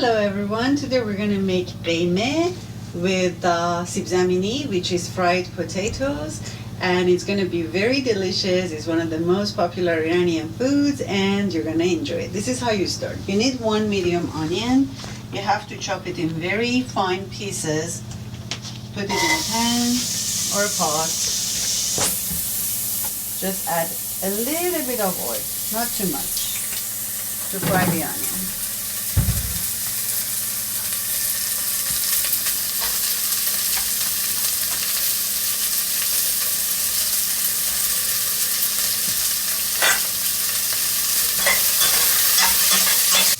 Hello everyone, today we're going to make gheymeh with sibzamini, which is fried potatoes, and it's going to be very delicious. It's one of the most popular Iranian foods and you're going to enjoy it. This is how you start. You need one medium onion. You have to chop it in very fine pieces. Put it in a pan or a pot. Just add a little bit of oil, not too much, to fry the onion.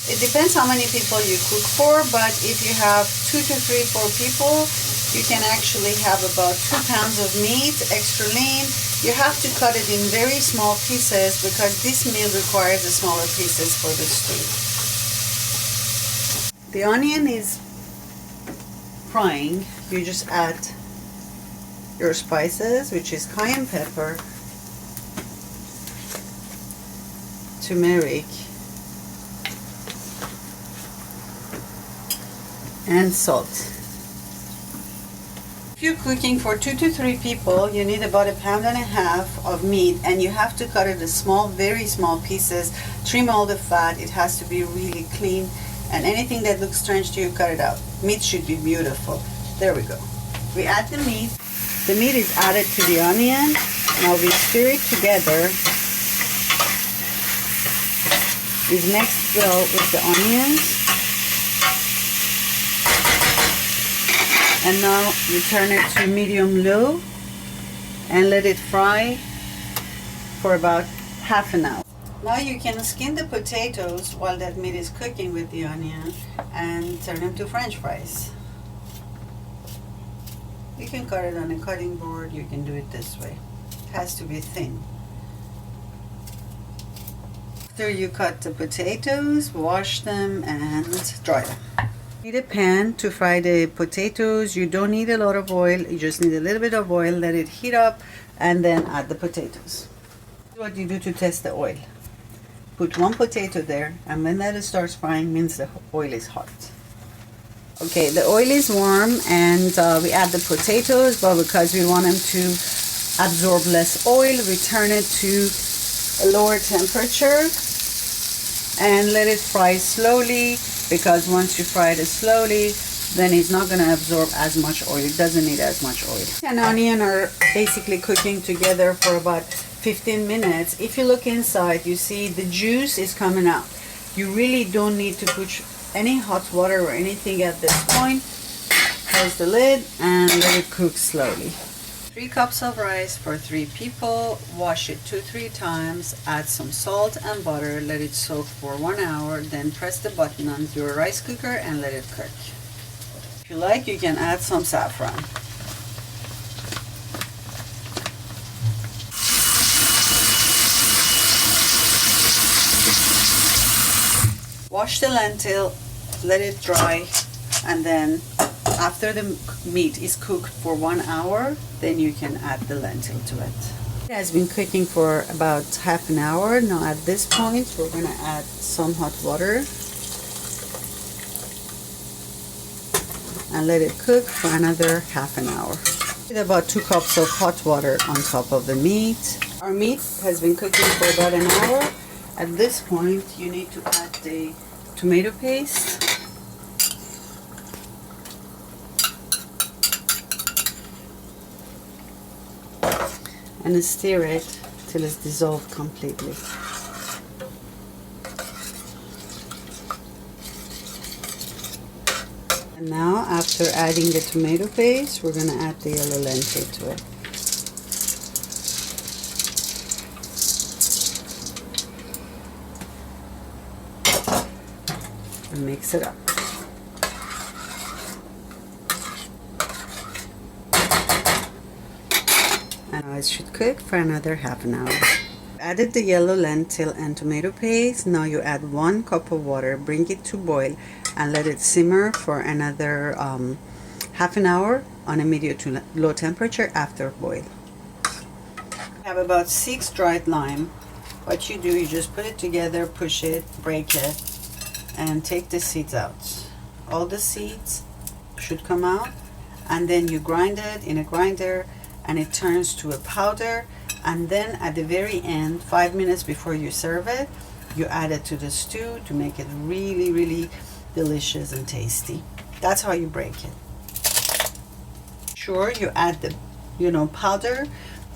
It depends how many people you cook for, but if you have 2 to 3, 4 people, you can actually have about 2 pounds of meat, extra lean. You have to cut it in very small pieces because this meal requires the smaller pieces for the stew. The onion is frying. You just add your spices, which is cayenne pepper, turmeric, and salt. If you're cooking for 2 to 3 people, you need about 1.5 pounds of meat, and you have to cut it in small, very small pieces. Trim all the fat. It has to be really clean, and anything that looks strange to you, cut it out. Meat should be beautiful. There we go. We add the meat. The meat is added to the onion. Now we stir it together. It's mixed well with the onions. And now you turn it to medium-low and let it fry for about half an hour. Now you can skin the potatoes while that meat is cooking with the onion and turn them to French fries. You can cut it on a cutting board, you can do it this way. It has to be thin. After you cut the potatoes, wash them and dry them. Need a pan to fry the potatoes. You don't need a lot of oil, you just need a little bit of oil. Let it heat up and then add the potatoes. This is what you do to test the oil. Put 1 potato there, and when that starts frying means the oil is hot. Okay, the oil is warm and we add the potatoes, but because we want them to absorb less oil, we turn it to a lower temperature and let it fry slowly, because once you fry it slowly, then it's not going to absorb as much oil. It doesn't need as much oil. And onion are basically cooking together for about 15 minutes. If you look inside, you see the juice is coming out. You really don't need to put any hot water or anything at this point. Close the lid and let it cook slowly. 3 cups of rice for 3 people. Wash it 2-3 times. Add some salt and butter. Let it soak for 1 hour. Then press the button on your rice cooker and let it cook. If you like, you can add some saffron. Wash the lentil, let it dry, and then after the meat is cooked for 1 hour, then you can add the lentil to it. It has been cooking for about half an hour. Now at this point, we're going to add some hot water and let it cook for another half an hour. With about 2 cups of hot water on top of the meat. Our meat has been cooking for about an hour. At this point, you need to add the tomato paste. And stir it till it's dissolved completely. And now, after adding the tomato paste, we're going to add the yellow lentil to it. And mix it up. And now it should cook for another half an hour. Added the yellow lentil and tomato paste. Now you add 1 cup of water, bring it to boil, and let it simmer for another half an hour on a medium to low temperature after boil. I have about 6 dried lime. What you do, you just put it together, push it, break it, and take the seeds out. all the seeds should come out, and then you grind it in a grinder and it turns to a powder, and then at the very end, 5 minutes before you serve it, you add it to the stew to make it really delicious and tasty. That's how you break it. Sure, you add the powder,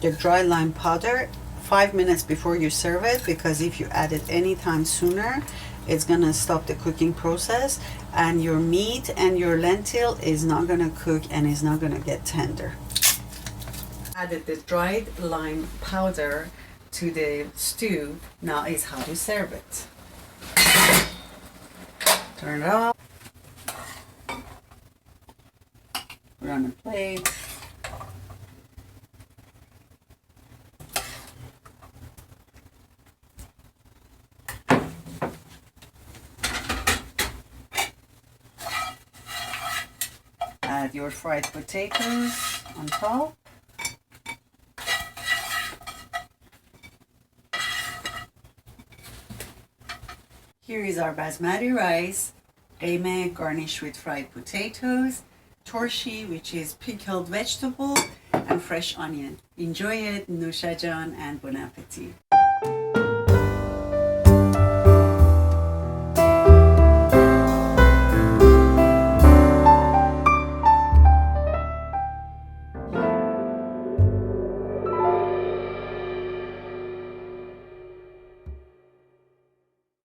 the dry lime powder, 5 minutes before you serve it, because if you add it anytime sooner, it's gonna stop the cooking process and your meat and your lentil is not gonna cook and is not gonna get tender. Added the dried lime powder to the stew. Now is how to serve it. Turn it off. Put it on a plate. Add your fried potatoes on top. Here is our basmati rice, gheymeh garnished with fried potatoes, torshi, which is pickled vegetable, and fresh onion. Enjoy it, Nusha Jan, and bon appetit.